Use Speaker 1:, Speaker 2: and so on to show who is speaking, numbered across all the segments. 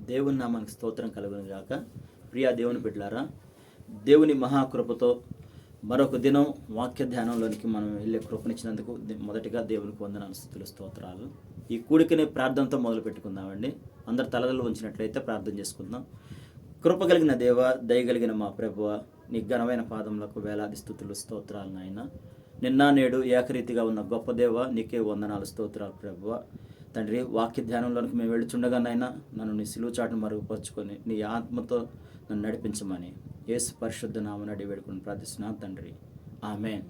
Speaker 1: దేవుని నామానికి స్తోత్రం కలుగును గాక. ప్రియా దేవుని బిడ్డలారా, దేవుని మహాకృపతో మరొక దినం వాక్య ధ్యానంలోనికి మనం వెళ్ళే కృపనిచ్చినందుకు మొదటిగా దేవునికి వందనాలు, స్తుతులు, స్తోత్రాలు. ఈ కూడికని ప్రార్థనతో మొదలు పెట్టుకుందామండి. అందరు తలలు ఉంచినట్లయితే ప్రార్థన చేసుకుందాం. కృప కలిగిన దేవ, దయగలిగిన మా ప్రభువ, నీ ఘనమైన పాదములకు వేలాది స్తుతులు, స్తోత్రాలు నాయన. నిన్న నేడు ఏకరీతిగా ఉన్న గొప్ప దేవ, నీకే వందనాలు, స్తోత్రాలు ప్రభువ. తండ్రి, వాక్య ధ్యానంలోనికి మేము వెళ్ళుచుండగా నాయన, నన్ను నీ సిలువ చాటును మరుగుపరుచుకొని నీ ఆత్మతో నన్ను నడిపించమని యేసు పరిశుద్ధ నామమున అడిగి వేడుకొని ప్రార్థిస్తున్నాను తండ్రి, ఆమేన్.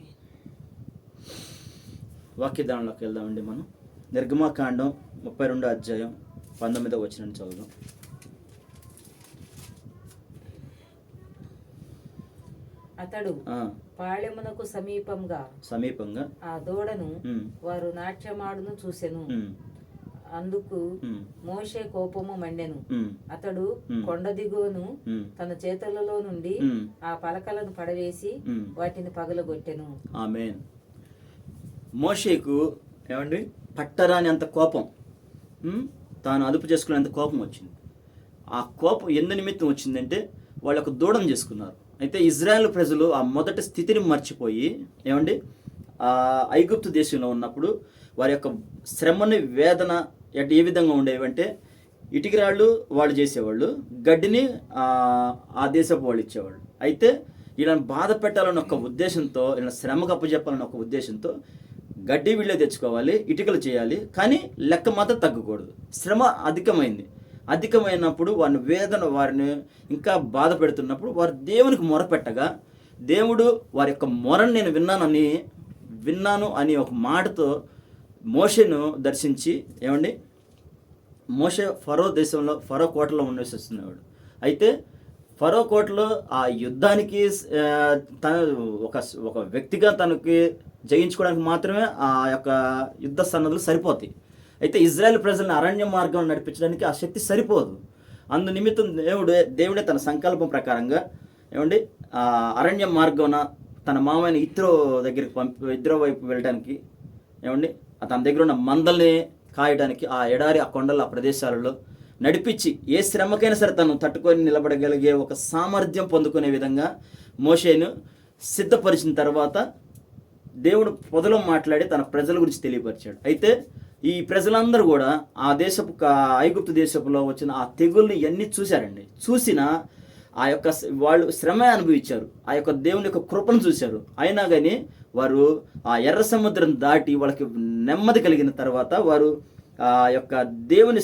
Speaker 1: వాక్య ధ్యానంలోకి వెళ్దామండి. మనం నిర్గమకాండం 32వ అధ్యాయం 19వ వచనం చదువుదాం.
Speaker 2: అతడు పాళెమునకు సమీపంగా ఆ దూడను వారు నాట్యమాడును చూసెను. అందుకు మోషే కోపము మండెను. అతడు కొండ దిగువను తన చేతులలో నుండి ఆ పలకలను పడవేసి వాటిని పగలగొట్టెను.
Speaker 1: ఆమేన్. మోషేకు ఏమండి పట్టరాని అంత కోపం, తాను అదుపు చేసుకునేంత కోపం వచ్చింది. ఆ కోపం ఎందు నిమిత్తం వచ్చిందంటే వాళ్ళు ఒక దూడను చేసుకున్నారు. అయితే ఇజ్రాయెల్ ప్రజలు ఆ మొదటి స్థితిని మర్చిపోయి ఏమండి ఐగుప్తు దేశంలో ఉన్నప్పుడు వారి యొక్క శ్రమని, వేదన ఏ విధంగా ఉండేవంటే ఇటుకరాళ్ళు వాళ్ళు చేసేవాళ్ళు, గడ్డిని ఆ దేశపు వాళ్ళు ఇచ్చేవాళ్ళు. అయితే వీళ్ళని బాధ పెట్టాలని ఒక ఉద్దేశంతో, వీళ్ళని శ్రమకు అప్పచెప్పాలని ఒక ఉద్దేశంతో గడ్డి వీళ్ళే తెచ్చుకోవాలి, ఇటుకలు చేయాలి, కానీ లెక్క మాత్రం తగ్గకూడదు. శ్రమ అధికమైనప్పుడు వారిని ఇంకా బాధ పెడుతున్నప్పుడు వారు దేవునికి మొరపెట్టగా దేవుడు వారి యొక్క మొరను నేను విన్నాను అని ఒక మాటతో మోషేను దర్శించి ఏమండి మోషే ఫరో కోటలో ఉండేస్తున్నాడు. అయితే ఫరో కోటలో ఆ యుద్ధానికి ఒక వ్యక్తిగా తనకి జయించుకోవడానికి మాత్రమే ఆ యొక్క యుద్ధ సన్నదులు సరిపోతాయి. అయితే ఇజ్రాయెల్ ప్రజలను అరణ్య మార్గం నడిపించడానికి ఆ శక్తి సరిపోదు. అందు నిమిత్తం దేవుడే తన సంకల్పం ప్రకారంగా ఏమండి అరణ్య మార్గంన తన మామయ్యని ఇత్రో వైపు వెళ్ళడానికి ఏమండి తన దగ్గర ఉన్న మందల్ని కాయడానికి ఆ ఎడారి, ఆ కొండల, ఆ ప్రదేశాలలో నడిపించి ఏ శ్రమకైనా సరే తను తట్టుకొని నిలబడగలిగే ఒక సామర్థ్యం పొందుకునే విధంగా మోషేను సిద్ధపరిచిన తర్వాత దేవుడు పొదలో మాట్లాడి తన ప్రజల గురించి తెలియపరిచాడు. అయితే ఈ ప్రజలందరూ కూడా ఆ ఐగుప్తు దేశపులో వచ్చిన ఆ తెగుల్ని ఇవన్నీ చూశారండి. చూసిన ఆ యొక్క వాళ్ళు శ్రమ అనుభవించారు, ఆ యొక్క దేవుని యొక్క కృపను చూశారు. అయినా కానీ వారు ఆ ఎర్ర సముద్రం దాటి వాళ్ళకి నెమ్మది కలిగిన తర్వాత వారు ఆ యొక్క దేవుని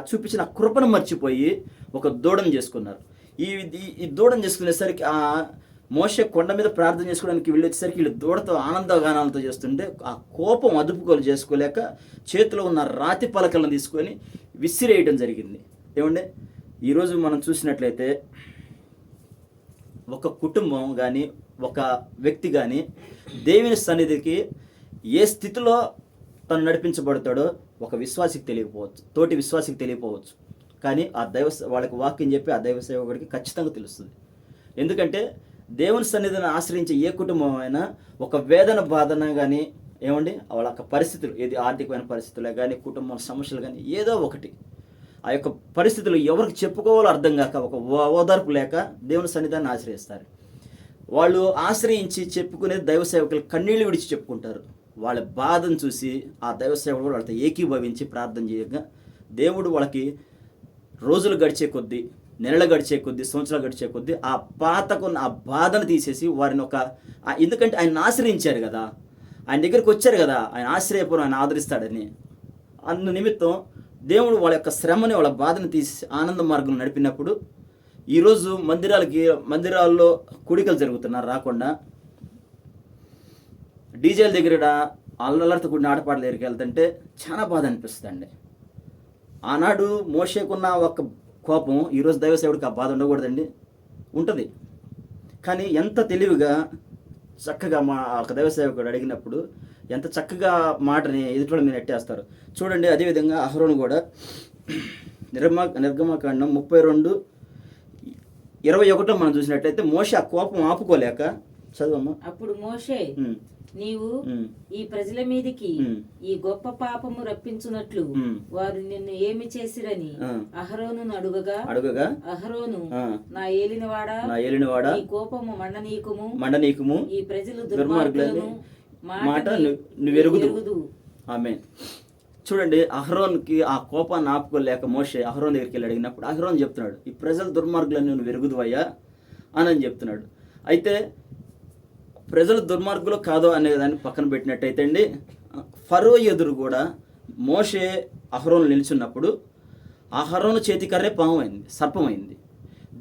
Speaker 1: చూపించిన కృపను మర్చిపోయి ఒక దూడను చేసుకున్నారు. ఈ దూడను చేసుకునేసరికి ఆ మోషే కొండ మీద ప్రార్థన చేసుకోవడానికి వెళ్ళేసరికి వీళ్ళు దూడతో ఆనందగానాలతో చేస్తుంటే ఆ కోపం చేసుకోలేక చేతిలో ఉన్న రాతి పలకలను తీసుకొని విసిరేయడం జరిగింది. ఏమండి, ఈరోజు మనం చూసినట్లయితే ఒక కుటుంబం కానీ ఒక వ్యక్తి కానీ దేవుని సన్నిధికి ఏ స్థితిలో తను నడిపించబడతాడో ఒక విశ్వాసికి తెలియకపోవచ్చు, తోటి విశ్వాసికి తెలియకపోవచ్చు. కానీ వాళ్ళకి వాక్యం చెప్పి ఆ దైవ సేవకుడికి ఖచ్చితంగా తెలుస్తుంది. ఎందుకంటే దేవుని సన్నిధిని ఆశ్రయించే ఏ కుటుంబం అయినా ఒక వేదన బాధన కానీ ఏమండి వాళ్ళ యొక్క పరిస్థితులు, ఏది ఆర్థికమైన పరిస్థితులే కానీ, కుటుంబం సమస్యలు కానీ, ఏదో ఒకటి ఆ యొక్క పరిస్థితులు ఎవరికి చెప్పుకోవాలో అర్థం కాక ఒక ఓదార్పు లేక దేవుని సన్నిధాన్ని ఆశ్రయిస్తారు. వాళ్ళు ఆశ్రయించి చెప్పుకునే దైవ సేవకులు కన్నీళ్లు విడిచి చెప్పుకుంటారు. వాళ్ళ బాధను చూసి ఆ దైవ సేవకులు వాళ్ళతో ఏకీభవించి ప్రార్థన చేయగా దేవుడు వాళ్ళకి రోజులు గడిచే కొద్దీ, నెలలు గడిచే కొద్దీ, సంవత్సరాలు గడిచే కొద్దీ ఆ పాతకున్న ఆ బాధను తీసేసి వారిని ఎందుకంటే ఆయన ఆశ్రయించారు కదా, ఆయన దగ్గరికి వచ్చారు కదా, ఆయన ఆశ్రయపూర్వం ఆయన ఆదరిస్తాడని. అందు నిమిత్తం దేవుడు వాళ్ళ యొక్క శ్రమని, వాళ్ళ బాధను తీసి ఆనంద మార్గం నడిపినప్పుడు ఈరోజు మందిరాల్లో కూడికలు జరుగుతున్నారు రాకుండా, డీజేల దగ్గర అల్లలతో కూడిన ఆటపాటల దగ్గరికి వెళ్తుంటే చాలా బాధ అనిపిస్తుందండి. ఆనాడు మోషేకున్న ఒక కోపం ఈరోజు దైవసేవుడికి ఆ బాధ ఉండకూడదండి, ఉంటుంది. కానీ ఎంత తెలివిగా చక్కగా ఒక దైవసేవకుడు అడిగినప్పుడు ఎంత చక్కగా మాటని ఎదుటి మీద నెట్టేస్తారు చూడండి. అదేవిధంగా అహరోను కూడా నిర్గమకాండం 32:21 మనం చూసినట్లయితే మోషే ఆ కోపం ఆపుకోలేక, చదవమ్మా.
Speaker 2: అప్పుడు మోషే నీవు ఈ ప్రజల మీదికి ఈ గొప్ప పాపము రప్పించున్నట్లు వారు నిన్ను ఏమి చేసిరని అహరోను అడుగగా అహరోను నా ఏలినవాడా ఈ కోపము మండనీకుము ఈ ప్రజలు దుర్మార్గులను మాట నువ్వెరుగుదు.
Speaker 1: ఆమేన్. చూడండి, అహరోన్కి ఆ కోపాన్ని ఆపుకోలేక మోషే అహరోన్ దగ్గరికి వెళ్ళి అడిగినప్పుడు అహరోన్ చెప్తున్నాడు, ఈ ప్రజలు దుర్మార్గులను నువ్వు వెరుగుదువయ్యా అని చెప్తున్నాడు. అయితే ప్రజలు దుర్మార్గులు కాదో అనే దాన్ని పక్కన పెట్టినట్టయితే అండి, ఫరో ఎదురు కూడా మోషే అహరోను నిల్చున్నప్పుడు అహరోను చేతికర్రే పామైంది, సర్పమైంది.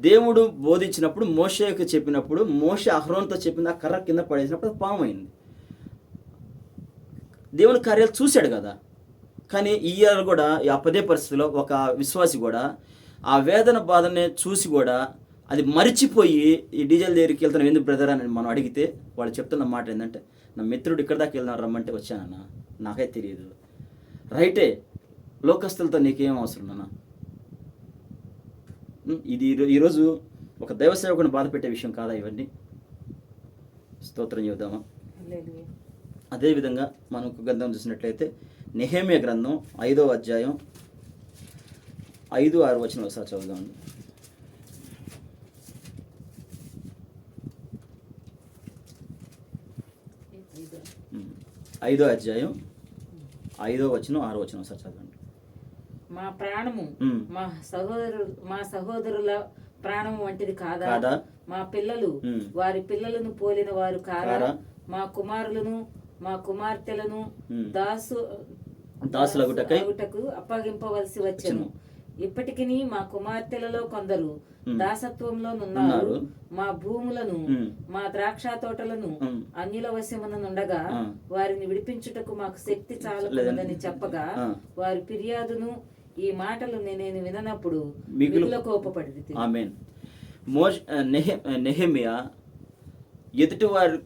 Speaker 1: దేవుడు బోధించినప్పుడు మోషేకి చెప్పినప్పుడు మోషే అహరోనుతో చెప్పింది, ఆ కర్ర కింద పడేసినప్పుడు పామైంది. దేవుని కార్యాలు చూశాడు కదా. కానీ ఇయ్యాలు కూడా అదే పరిస్థితిలో ఒక విశ్వాసి కూడా ఆ వేదన బాధనే చూసి కూడా అది మరిచిపోయి ఈ డీజిల్ దగ్గరికి వెళ్తాను ఎందుకు బ్రదర్ అని మనం అడిగితే వాళ్ళు చెప్తున్న మాట ఏంటంటే, నా మిత్రుడు ఇక్కడ దాకా వెళ్దాం రమ్మంటే వచ్చానన్నా, నాకే తెలియదు. రైటే, లోకస్తులతో నీకేం అవసరం అన్నా. ఇది ఈరోజు ఒక దైవ సేవకుని బాధ పెట్టే విషయం కాదా ఇవన్నీ? స్తోత్రం చెబుదామా? అదేవిధంగా మనం ఒక గ్రంథం చూసినట్లయితే నెహెమ్యా గ్రంథం 5వ అధ్యాయం 5-6 వచనం ఒకసారి చదువుదాం. 5వ అధ్యాయం 5వ వచనం 6వ వచనం ఒకసారి చదవండి.
Speaker 2: మా ప్రాణము మా సహోదరుల ప్రాణము వంటిది కాదా? మా పిల్లలు వారి పిల్లలను పోలిన వారు కాదా? మా కుమారులను మా కుమార్తెలను దాసులగుటకు అప్పగింపవలసి వచ్చెను. ఇప్పటికి మా కుమార్తెలలో కొందరు దాసత్వంలో నున్నారు. మా భూములను మా ద్రాక్ష తోటలను అన్యుల వశముననుండగా వారిని విడిపించుటకు మాకు శక్తి చాలదని చెప్పగా వారి ఫిర్యాదును ఈ మాటలు నేను విననప్పుడు మిగులు కోపపడింది.
Speaker 1: ఆమేన్. నెహెమ్యా ఎదుటి వారి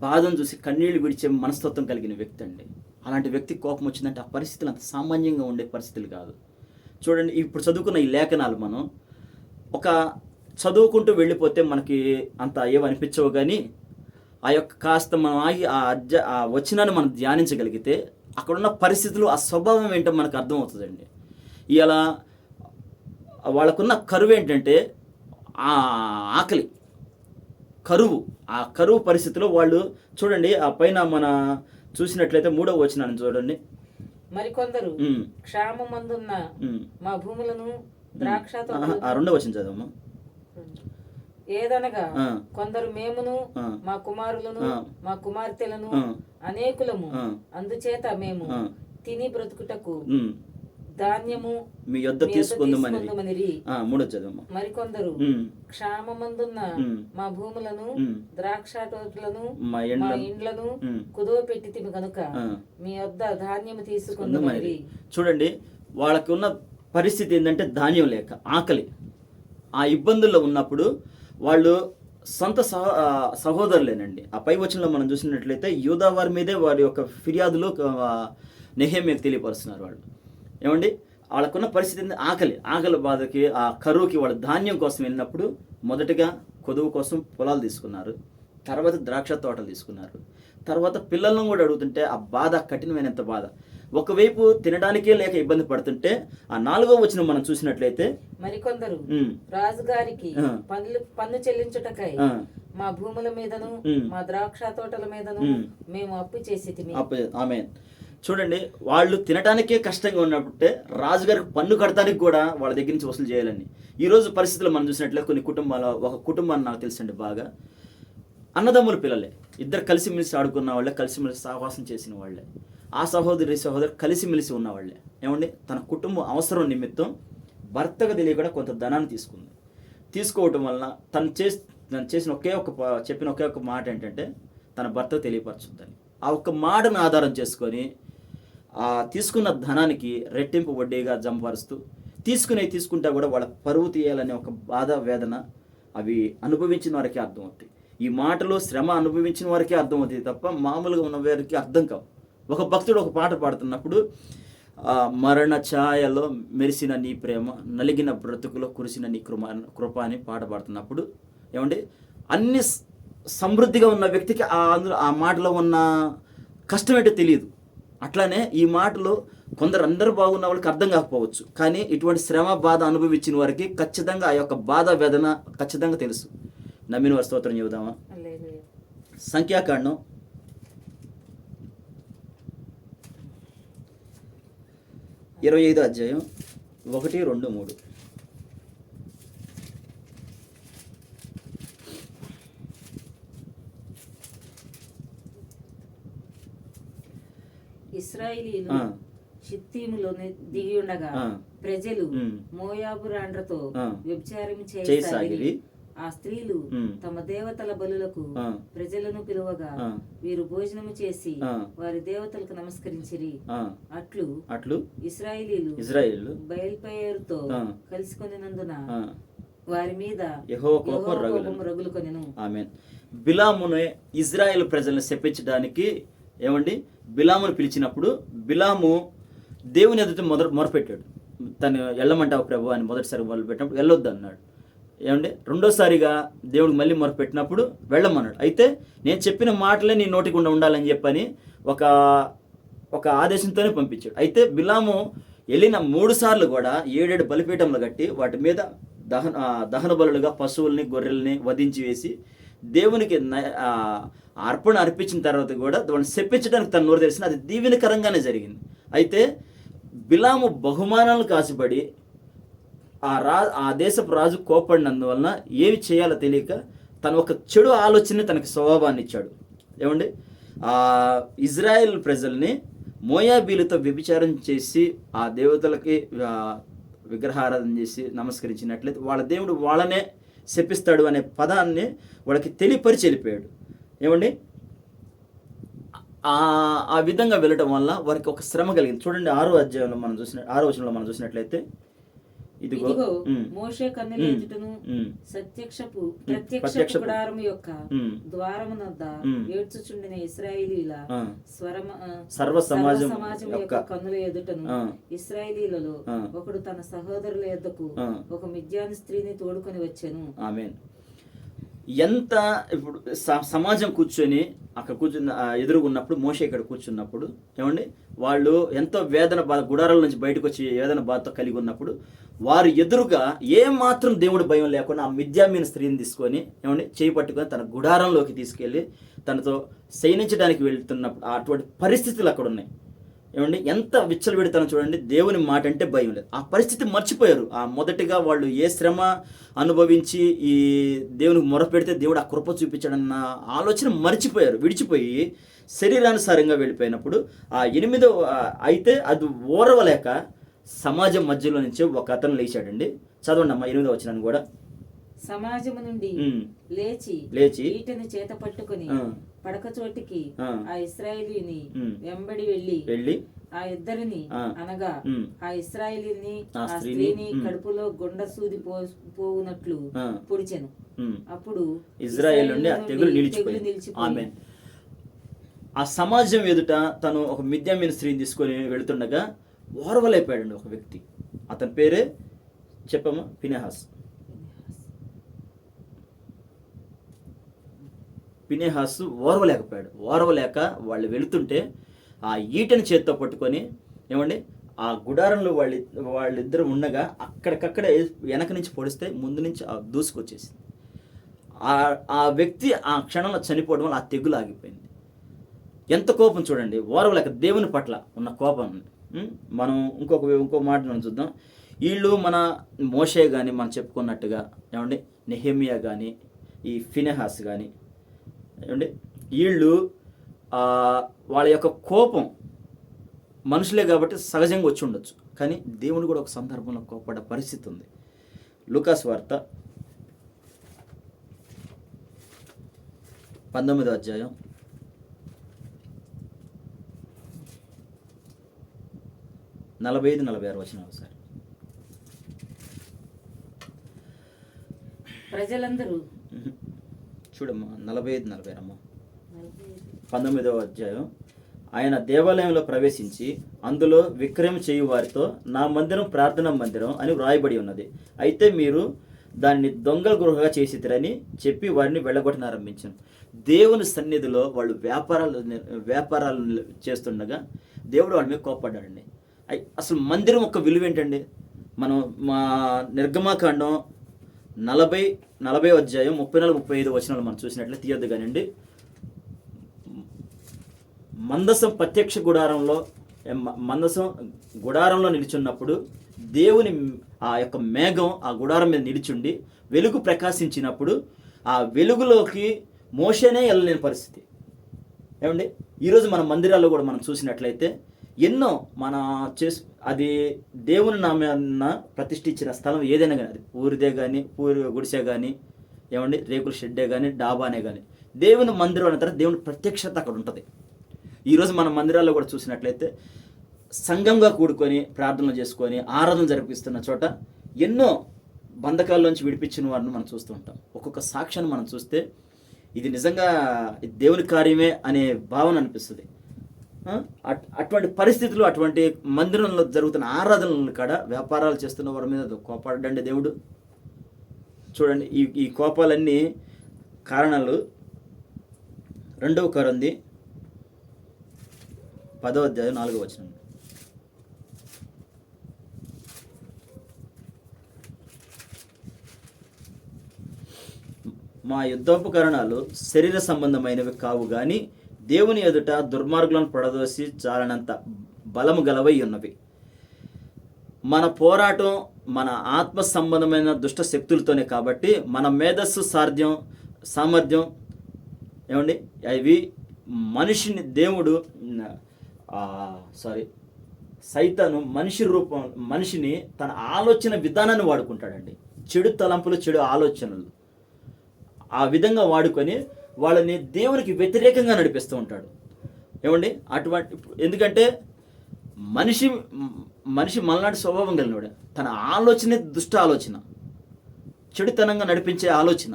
Speaker 1: బాధను చూసి కన్నీళ్లు విడిచే మనస్తత్వం కలిగిన వ్యక్తి అండి. అలాంటి వ్యక్తి కోపం వచ్చిందంటే ఆ పరిస్థితులు అంత సామాన్యంగా ఉండే పరిస్థితులు కాదు. చూడండి, ఇప్పుడు చదువుకున్న ఈ లేఖనాలు మనం ఒక చదువుకుంటూ వెళ్ళిపోతే మనకి అంత ఏమనిపించవు, కానీ ఆ యొక్క కాస్త మనం ఆగి ఆ వచనాన్ని మనం ధ్యానించగలిగితే అక్కడున్న పరిస్థితులు, ఆ స్వభావం ఏంటో మనకు అర్థమవుతుందండి. ఇలా వాళ్ళకున్న కరువు ఏంటంటే ఆ ఆకలి, కరువు. ఆ కరువు పరిస్థితిలో వాళ్ళు చూడండి, ఆ పైన మన చూసినట్లయితే 3వ వచనాన్ని చూడండి.
Speaker 2: మరికొందరు క్షామమందున్న మా భూములను ద్రాక్ష
Speaker 1: 2వ వచనం చదవమ్మా.
Speaker 2: ఏదనగా కొందరు మేమును మా కుమారులను మా కుమార్తెలను అనేకులము, అందుచేత మేము తిని బ్రతుకుటకు ధాన్యము
Speaker 1: మీ యొద్ద తీసుకుందుమనిరి. 3వ చదవమ్మా.
Speaker 2: మరికొందరు క్షామమందున్న మా భూములను ద్రాక్ష తోటలను మా ఇండ్లను కుదువ పెట్టితిమి కనుక మీ యొద్ద ధాన్యము తీసుకుందుమనిరి.
Speaker 1: చూడండి, వాళ్ళకి ఉన్న పరిస్థితి ఏంటంటే ధాన్యం లేక, ఆకలి. ఆ ఇబ్బందుల్లో ఉన్నప్పుడు వాళ్ళు సొంత సహోదరులేనండి. ఆ పై వచనంలో మనం చూసినట్లయితే యూదా వారి మీదే వారి యొక్క ఫిర్యాదులు నెహెమ్యాకు తెలియపరుస్తున్నారు. వాళ్ళు ఏమండి, వాళ్ళకున్న పరిస్థితి ఆకలి బాధకి, ఆ కరువుకి వాళ్ళు ధాన్యం కోసం వెళ్ళినప్పుడు మొదటగా కొదువు కోసం పొలాలు తీసుకున్నారు, తర్వాత ద్రాక్ష తోటలు తీసుకున్నారు, తర్వాత పిల్లలను కూడా అడుగుతుంటే ఆ బాధ కఠినమైనంత బాధ. ఒకవైపు తినడానికే లేక ఇబ్బంది పడుతుంటే ఆ 4వ వచనం మనం చూసినట్లయితే
Speaker 2: మరికొందరు రాజుగారికి పన్ను చెల్లించుటకై మా భూముల మీదను మా ద్రాక్ష తోటల మీదను మేము అప్పు చేసి.
Speaker 1: ఆమేన్. చూడండి, వాళ్ళు తినడానికే కష్టంగా ఉన్నప్పుడే రాజుగారికి పన్ను కడటానికి కూడా వాళ్ళ దగ్గర నుంచి వసూలు చేయాలని. ఈరోజు పరిస్థితులు మనం చూసినట్లయితే కొన్ని కుటుంబాల, ఒక కుటుంబాన్ని నాకు తెలుసండి బాగా, అన్నదమ్ముల పిల్లలే, ఇద్దరు కలిసిమెలిసి ఆడుకున్న వాళ్ళే, కలిసిమెలిసి సహవాసం చేసిన వాళ్ళే, ఆ సహోదరు కలిసిమెలిసి ఉన్నవాళ్ళే. ఏమండి, తన కుటుంబం అవసరం నిమిత్తం భర్తకు తెలియకుండా కొంత ధనాన్ని తీసుకోవటం వలన తను చేసిన చెప్పిన ఒకే ఒక మాట ఏంటంటే తన భర్తకు తెలియపరచుద్దని. ఆ ఒక్క మాటను ఆధారం చేసుకొని ఆ తీసుకున్న ధనానికి రెట్టింపు వడ్డీగా జంపరుస్తూ తీసుకుంటా కూడా వాళ్ళ పరువు తీయాలనే ఒక బాధ, వేదన అవి అనుభవించిన వారికే అర్థమవుతాయి. ఈ మాటలు శ్రమ అనుభవించిన వారికే అర్థమవుతాయి తప్ప మామూలుగా ఉన్న వారికి అర్థం కావు. ఒక భక్తుడు ఒక పాట పాడుతున్నప్పుడు మరణ ఛాయలో మెరిసిన నీ ప్రేమ, నలిగిన బ్రతుకులో కురిసిన నీ కృప అని పాట పాడుతున్నప్పుడు ఏమండి, అన్ని సమృద్ధిగా ఉన్న వ్యక్తికి అందులో ఆ మాటలో ఉన్న కష్టం ఏంటో తెలియదు. అట్లానే ఈ మాటలు కొందరు అందరూ బాగున్న వాళ్ళకి అర్థం కాకపోవచ్చు, కానీ ఇటువంటి శ్రమ బాధ అనుభవించిన వారికి ఖచ్చితంగా ఆ యొక్క బాధ వేదన ఖచ్చితంగా తెలుసు. నమ్మిన వారి స్తోత్రం చెబుదామా. సంఖ్యాకాండం 25 అధ్యాయం 1, 2, 3.
Speaker 2: ఇశ్రాయేలీయులు షిత్తీములో దిగి ఉండగా ప్రజలు మోయాబు రాండ్రతో వ్యభిచారం చేయసాగిరి. ఆ స్త్రీలు తమ దేవతల బలులకు ప్రజలను పిలువగా వీరు భోజనము చేసి వారి దేవతలకు నమస్కరించిరి. అట్లు ఇశ్రాయేలీయులు బయల్పేరుతో కలుసుకొనినందున వారి మీద యెహోవా కోపం రగులుకొనెను.
Speaker 1: ఆమేన్. బిలామును ఇజ్రాయేల్ ప్రజలను శపించడానికి ఏమండి బిలామును పిలిచినప్పుడు బిలాము దేవుని ఎదుట మొరపెట్టాడు. తను వెళ్ళమంటావు ప్రభు అని మొదటిసారి మొదలుపెట్టినప్పుడు వెళ్ళొద్దు అన్నాడు. ఏమండి రెండోసారిగా దేవుడికి మళ్ళీ మొరపెట్టినప్పుడు వెళ్ళమన్నాడు. అయితే నేను చెప్పిన మాటలే నీ నోటి గుండా ఉండాలని చెప్పని ఒక ఆదేశంతోనే పంపించాడు. అయితే బిలాము వెళ్ళిన 3 సార్లు కూడా 7 బలిపీఠంలు కట్టి వాటి మీద దహన బలులుగా పశువుల్ని గొర్రెల్ని వధించి వేసి దేవునికి అర్పణ అర్పించిన తర్వాత కూడా వాళ్ళని శపించడానికి తన నోరు తెలిసిన అది దీవెనకరంగానే జరిగింది. అయితే బిలాము బహుమానాలను కాసిపడి ఆ దేశపు రాజు కోపడినందువలన ఏమి చేయాలో తెలియక తను ఒక చెడు ఆలోచన తనకి స్వభావాన్ని ఇచ్చాడు. ఏమండి ఇజ్రాయెల్ ప్రజల్ని మోయాబీలతో వ్యభిచారం చేసి ఆ దేవతలకి విగ్రహారాధన చేసి నమస్కరించినట్లయితే వాళ్ళ దేవుడు వాళ్ళనే శపిస్తాడు అనే పదాన్ని వాళ్ళకి తెలియపరిచి వెళ్ళిపోయాడు. ఏమండి ఆ విధంగా వెళ్ళటం వల్ల వారికి ఒక శ్రమ కలిగింది. చూడండి 6వ అధ్యాయంలో మనం వచనంలో చూసినట్లయితే ఇదిగో
Speaker 2: మోషే కన్నుల ఎదుటను ప్రత్యక్ష గుడారము యొక్క ద్వారమునొద్ద ఏడ్చుచుండిన ఇశ్రాయేలీయుల
Speaker 1: సర్వ సమాజం
Speaker 2: యొక్క కన్నుల ఎదుటను ఇశ్రాయేలీయులలో ఒకడు తన సహోదరుల యొద్దకు ఒక మిద్యాను స్త్రీని తోడుకొని వచ్చెను.
Speaker 1: ఆమేన్. ఎంత ఇప్పుడు సమాజం కూర్చొని అక్కడ ఎదురుగున్నప్పుడు మోషే ఇక్కడ కూర్చున్నప్పుడు ఏమండి వాళ్ళు ఎంతో వేదన బాధ గుడారాల నుంచి బయటకు వచ్చి వేదన బాధతో కలిగి ఉన్నప్పుడు వారు ఎదురుగా ఏమాత్రం దేవుడి భయం లేకుండా ఆ మిద్యామీన స్త్రీని తీసుకొని ఏమండి చేయి పట్టుకొని తన గుడారంలోకి తీసుకెళ్ళి తనతో శయనించడానికి వెళ్తున్నప్పుడు అటువంటి పరిస్థితులు అక్కడ ఉన్నాయి. ఏమండి ఎంత విచ్చలవిడతానో చూడండి. దేవుని మాట అంటే భయం లేదు. ఆ పరిస్థితి మర్చిపోయారు. మొదటిగా వాళ్ళు ఏ శ్రమ అనుభవించి ఈ దేవునికి మొరపెడితే దేవుడు ఆ కృప చూపించాడన్న ఆలోచన మర్చిపోయారు. విడిచిపోయి శరీరానుసారంగా వెళ్ళిపోయినప్పుడు ఆ 8వ అయితే అది ఓరవలేక సమాజం మధ్యలో నుంచి ఒక అతను లేచాడండి. చదవండి అమ్మా 8వ వచనాన్ని కూడా.
Speaker 2: సమాజము నుండి లేచి ఈటెను చేత పట్టుకుని పడక చోటికి ఆ ఇశ్రాయేలీని వెంబడి వెళ్ళి ఆ ఇద్దరిని అనగా ఆ ఇశ్రాయేలీని ఆ స్త్రీని కడుపులో గుండ సూది పోవునట్లు పొడిచెను. అప్పుడు
Speaker 1: ఇజ్రాయేల్ నుండి ఆ తెగులు నిలిచిపోయింది. ఆ సమాజం ఎదుట తను ఒక మిద్యామీన స్త్రీని తీసుకొని వెళుతుండగా ఓర్వలేపాడండి ఒక వ్యక్తి. అతని పేరే చెప్పమ్మా ఫినెహాసు ఓర్వలేకపోయాడు. ఓర్వలేక వాళ్ళు వెళుతుంటే ఆ ఈటని చేత్తో పట్టుకొని ఏమండి ఆ గుడారంలో వాళ్ళిద్దరు ఉండగా అక్కడికక్కడే వెనక నుంచి పొడిస్తే ముందు నుంచి దూసుకొచ్చేసింది. ఆ వ్యక్తి ఆ క్షణంలో చనిపోవడం వల్ల ఆ తెగులు ఆగిపోయింది. ఎంత కోపం చూడండి, ఓర్వలేక దేవుని పట్ల ఉన్న కోపం. మనం ఇంకో మాట మనం చూద్దాం. వీళ్ళు మన మోషే కానీ మనం చెప్పుకున్నట్టుగా ఏమండి నెహెమియా కానీ ఈ ఫినెహాస్ కానీ ఏమండి వీళ్ళు వాళ్ళ యొక్క కోపం మనుషులే కాబట్టి సహజంగా వచ్చి ఉండొచ్చు, కానీ దేవుడు కూడా ఒక సందర్భంలో కోపడ్డ పరిస్థితి ఉంది. లూకాసు వార్త 19వ అధ్యాయం 45-46 వచనాలు సార్.
Speaker 2: ప్రజలందరూ
Speaker 1: చూడమ్మా 45-46 అమ్మా. 19వ అధ్యాయం. ఆయన దేవాలయంలో ప్రవేశించి అందులో విక్రయం చేయు వారితో నా మందిరం ప్రార్థనా మందిరం అని వ్రాయబడి ఉన్నది. అయితే మీరు దానిని దొంగల గృహగా చేసిరని చెప్పి వారిని వెళ్ళగొట్టనారంభించాను. దేవుని సన్నిధిలో వాళ్ళు వ్యాపారాలు చేస్తుండగా దేవుడు వాళ్ళ మీద కోప్పడ్డాడండి. అసలు మందిరం ఒక విలువ ఏంటండి? మనం మా నిర్గమాకాండం 40 అధ్యాయం 34-35 వచనాలు మనం చూసినట్లయితే తీయొద్దు కానివ్వండి. మందసం ప్రత్యక్ష మందసం గుడారంలో నిలిచున్నప్పుడు దేవుని ఆ యొక్క మేఘం ఆ గుడారం మీద నిలిచుండి వెలుగు ప్రకాశించినప్పుడు ఆ వెలుగులోకి మోషేనే వెళ్ళలేని పరిస్థితి. ఏమండి, ఈరోజు మన మందిరాల్లో కూడా మనం చూసినట్లయితే ఎన్నో అది దేవుని నామాన ప్రతిష్ఠించిన స్థలం ఏదైనా కానీ, అది ఊరిదే కానీ, గుడిసె కానీ, ఏమండి రేకుల షెడ్డే కానీ, డాబానే కానీ, దేవుని మందిరం అనే తర్వాత దేవుని ప్రత్యక్షత అక్కడ ఉంటుంది. ఈరోజు మన మందిరాల్లో కూడా చూసినట్లయితే సంఘంగా కూడుకొని ప్రార్థనలు చేసుకొని ఆరాధన జరిపిస్తున్న చోట ఎన్నో బంధకాల్లోంచి విడిపించిన వారిని మనం చూస్తూ ఉంటాం. ఒక్కొక్క సాక్ష్యాన్ని మనం చూస్తే ఇది నిజంగా దేవుని కార్యమే అనే భావన అనిపిస్తుంది. అటువంటి పరిస్థితులు, అటువంటి మందిరంలో జరుగుతున్న ఆరాధనల కాడ వ్యాపారాలు చేస్తున్న వారి మీద కోపడండి దేవుడు. చూడండి, ఈ కోపాలన్నీ కారణాలు 2వ కొరింథీ 10వ అధ్యాయం 4వ వచనం. మా యుద్ధోపకరణాలు శరీర సంబంధమైనవి కావు గాని దేవుని ఎదుట దుర్మార్గులను పడదోసి చాలనంత బలము గలవై ఉన్నవి. మన పోరాటం మన ఆత్మ సంబంధమైన దుష్ట శక్తులతోనే కాబట్టి మన మేధస్సు సామర్థ్యం ఏమండి అవి సైతాను మనిషిని తన ఆలోచన విధానాన్ని వాడుకుంటాడండి. చెడు తలంపులు, చెడు ఆలోచనలు ఆ విధంగా వాడుకొని వాళ్ళని దేవునికి వ్యతిరేకంగా నడిపిస్తూ ఉంటాడు. ఏమండి ఎందుకంటే మనిషి మనలాంటి స్వభావం కలిగినవాడు. తన ఆలోచనే దుష్ట ఆలోచన, చెడుతనంగా నడిపించే ఆలోచన.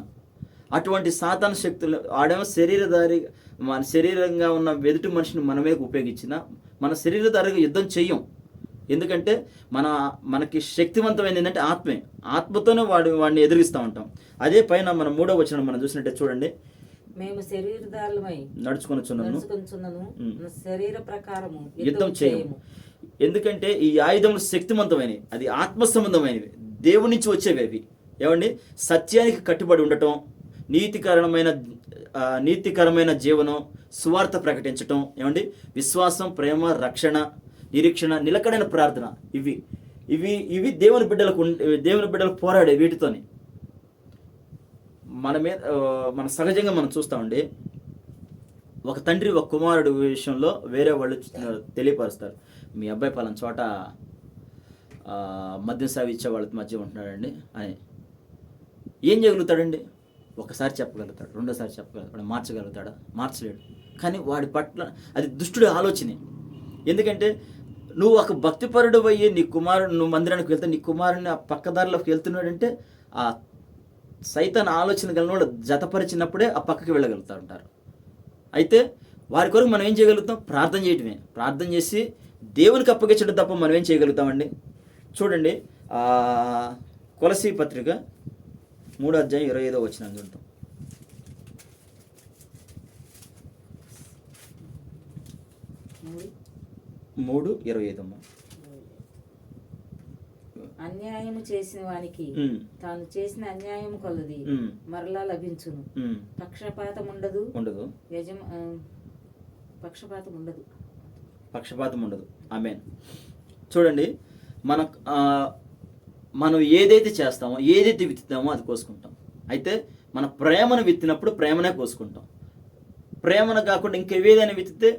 Speaker 1: అటువంటి సాతాను శక్తులు ఆడేమో మన శరీరంగా ఉన్న ఎదుటి మనిషిని మనమే ఉపయోగించిన మన శరీరధారిగా యుద్ధం చెయ్యం. ఎందుకంటే మనకి శక్తివంతమైనది ఏంటంటే ఆత్మతోనే వాడిని ఎదిరిస్తూ ఉంటాం. అదే పైన మన 3వ వచనం మనం చూసినట్టే చూడండి,
Speaker 2: మేము శరీరధారులమై
Speaker 1: నడుచుకొనుచున్నాను,
Speaker 2: శరీర ప్రకారము
Speaker 1: యుద్ధం చేయము. ఎందుకంటే ఈ ఆయుధములు శక్తివంతమైనవి, అది ఆత్మ సంబంధమైనవి, దేవుడి నుంచి వచ్చేవి అవి. ఏమండి, సత్యానికి కట్టుబడి ఉండటం, నీతికరమైన జీవనం, సువార్త ప్రకటించటం, ఏమండి విశ్వాసం, ప్రేమ, రక్షణ, నిరీక్షణ, నిలకడైన ప్రార్థన, ఇవి దేవుని బిడ్డలకు పోరాడే వీటితోని మన సహజంగా మనం చూస్తామండి. ఒక తండ్రి ఒక కుమారుడు విషయంలో వేరే వాళ్ళు తెలియపరుస్తారు, మీ అబ్బాయి పలానా చోట మద్యం సావి ఇచ్చే వాళ్ళ మధ్య ఉంటున్నాడండి అని. ఏం చేయగలుగుతాడండి? ఒకసారి చెప్పగలుగుతాడు, రెండోసారి చెప్పగలుగుతాడు, మార్చగలుగుతాడా? మార్చలేడు. కానీ వాడి పట్ల అది దుష్టుడి ఆలోచనే. ఎందుకంటే నువ్వు ఒక భక్తిపరుడు అయ్యి నువ్వు మందిరానికి వెళ్తే నీ కుమారుని ఆ పక్కదారిలోకి వెళ్తున్నాడంటే ఆ సైతాన్ ఆలోచన కలిగిన వాళ్ళు జతపరిచినప్పుడే ఆ పక్కకి వెళ్ళగలుగుతూ ఉంటారు. అయితే వారి కొరకు మనం ఏం చేయగలుగుతాం? ప్రార్థన చేయటమే. ప్రార్థన చేసి దేవునికి అప్పగించడం తప్ప మనం ఏం చేయగలుగుతామండి? చూడండి, కొలసీ పత్రిక 3వ అధ్యాయం 25వ వచనం చూద్దాం.
Speaker 2: అన్యాయము చేసిన వానికి తాను చేసిన అన్యాయం కొలది మరలా లభించును. పక్షపాతం ఉండదు.
Speaker 1: పక్షపాతం ఉండదు. ఆమేన్. చూడండి, మనం ఏదైతే చేస్తామో, ఏదైతే విత్తుతామో అది కోసుకుంటాం. అయితే మన ప్రేమను విత్తినప్పుడు ప్రేమనే కోసుకుంటాం. ప్రేమను కాకుండా ఇంకేదైనా విత్తితే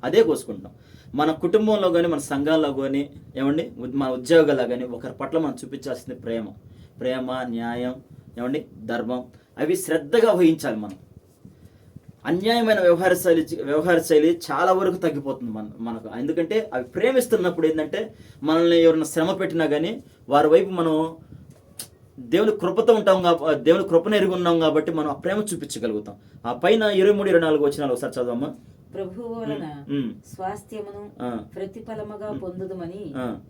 Speaker 1: అదే కోసుకుంటాం. మన కుటుంబంలో కానీ, మన సంఘాల్లో కానీ, ఏమండి మన ఉద్యోగాల్లో కానీ ఒకరి పట్ల మనం చూపించాల్సింది ప్రేమ, న్యాయం, ఏమండి ధర్మం, అవి శ్రద్ధగా వహించాలి. మనం అన్యాయమైన వ్యవహార శైలి చాలా వరకు తగ్గిపోతుంది మనకు. ఎందుకంటే అవి ప్రేమిస్తున్నప్పుడు ఏంటంటే మనల్ని ఎవరైనా శ్రమ పెట్టినా కానీ వారి వైపు మనం దేవుని కృపతో ఉంటాం, దేవుని కృపను ఎరిగి ఉన్నాం కాబట్టి మనం ఆ ప్రేమ చూపించగలుగుతాం. ఆ పైన 23-24 వచనాలు ఒకసారి చదవమ్మా.
Speaker 2: ప్రభువు వలన స్వాస్థ్యమును ప్రతిఫలముగా పొందుదమని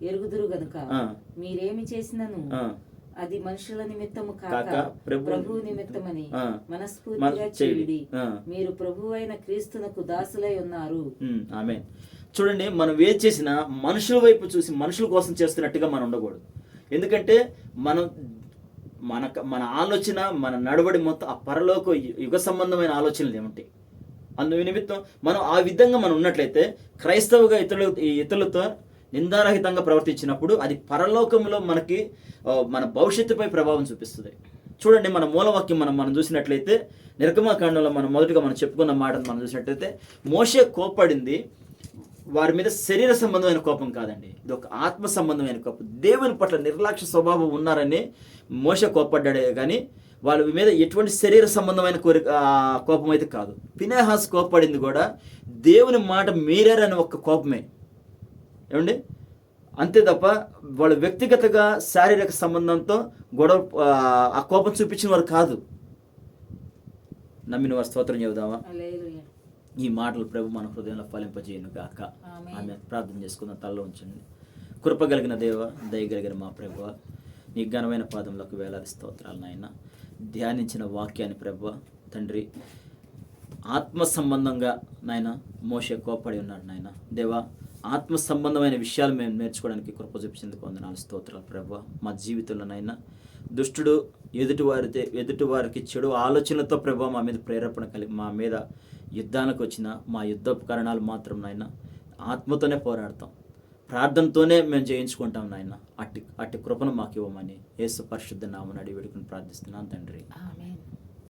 Speaker 2: ఎరుగుదురు గనుక మీరేమి చేసినను అది మనుషుల నిమిత్తము
Speaker 1: కాక
Speaker 2: కాక ప్రభు నిమిత్తమని మనస్ఫూర్తిగా చేయుడి. మీరు ప్రభు అయిన క్రీస్తునకు దాసులై ఉన్నారు.
Speaker 1: ఆమేన్. చూడండి, మనం ఏది చేసినా మనుషుల వైపు చూసి మనుషుల కోసం చేస్తున్నట్టుగా మనం ఉండకూడదు. ఎందుకంటే మన ఆలోచన, మన నడవడి మొత్తం ఆ పరలోక యుగ సంబంధమైన ఆలోచనలు ఏమిటి. అందు నిమిత్తం మనం ఆ విధంగా మనం ఉన్నట్లయితే క్రైస్తవుగా ఇతరులతో నిందారహితంగా ప్రవర్తించినప్పుడు అది పరలోకంలో మనకి మన భవిష్యత్తుపై ప్రభావం చూపిస్తుంది. చూడండి, మన మూలవాక్యం మనం చూసినట్లయితే నిర్గమకాండంలో మనం చెప్పుకున్న మాటను మనం చూసినట్లయితే మోషే కోప్పడింది వారి మీద శరీర సంబంధమైన కోపం కాదండి, ఇది ఒక ఆత్మ సంబంధమైన కోపం. దేవుని పట్ల నిర్లక్ష్య స్వభావం ఉన్నారని మోషే కోప్పడ్డాడే కానీ వాళ్ళ మీద ఎటువంటి శరీర సంబంధమైన కోపం అయితే కాదు. ఫినెహాస్ కోప్పడింది కూడా దేవుని మాట మీరారని ఒక కోపమే, ఏమండి. అంతే తప్ప వాళ్ళ వ్యక్తిగతంగా శారీరక సంబంధంతో గొడవ ఆ కోపం చూపించిన వారు కాదు. నమ్మిన వారు స్తోత్రం చెబుదామా? ఈ మాటలు ప్రభు మన హృదయంలో ఫలింపజేయను గాక. ఆమె ప్రార్థన చేసుకున్న తలలో ఉంచండి. కృప కలిగిన దేవ, దయగలిగిన మా ప్రభువ, నీ ఘనమైన పాదంలోకి వేలాది స్తోత్రాలు నాయన. ధ్యానించిన వాక్యాన్ని ప్రభువ తండ్రి ఆత్మ సంబంధంగా నాయన మోషే కోపడి ఉన్నాడు నాయన. దేవా, ఆత్మ సంబంధమైన విషయాలు మేము నేర్చుకోవడానికి కృప చూపించేందుకు వందనాలు స్తోత్రాలు ప్రభువ. మా జీవితంలో నాయన దుష్టుడు ఎదుటివారికి చెడు ఆలోచనలతో ప్రభు మా మీద ప్రేరేపణ కలిగి మా మీద యుద్ధానికి వచ్చిన మా యుద్ధోపకరణాలు మాత్రం నాయన ఆత్మతోనే పోరాడతాం, ప్రార్థనతోనే మేము జయించుకుంటాం నాయన. అట్టి కృపను మాకు ఇవ్వమని యేసు పరిశుద్ధ నామమున అడిగి వేడుకుని ప్రార్థిస్తున్నాను తండ్రి.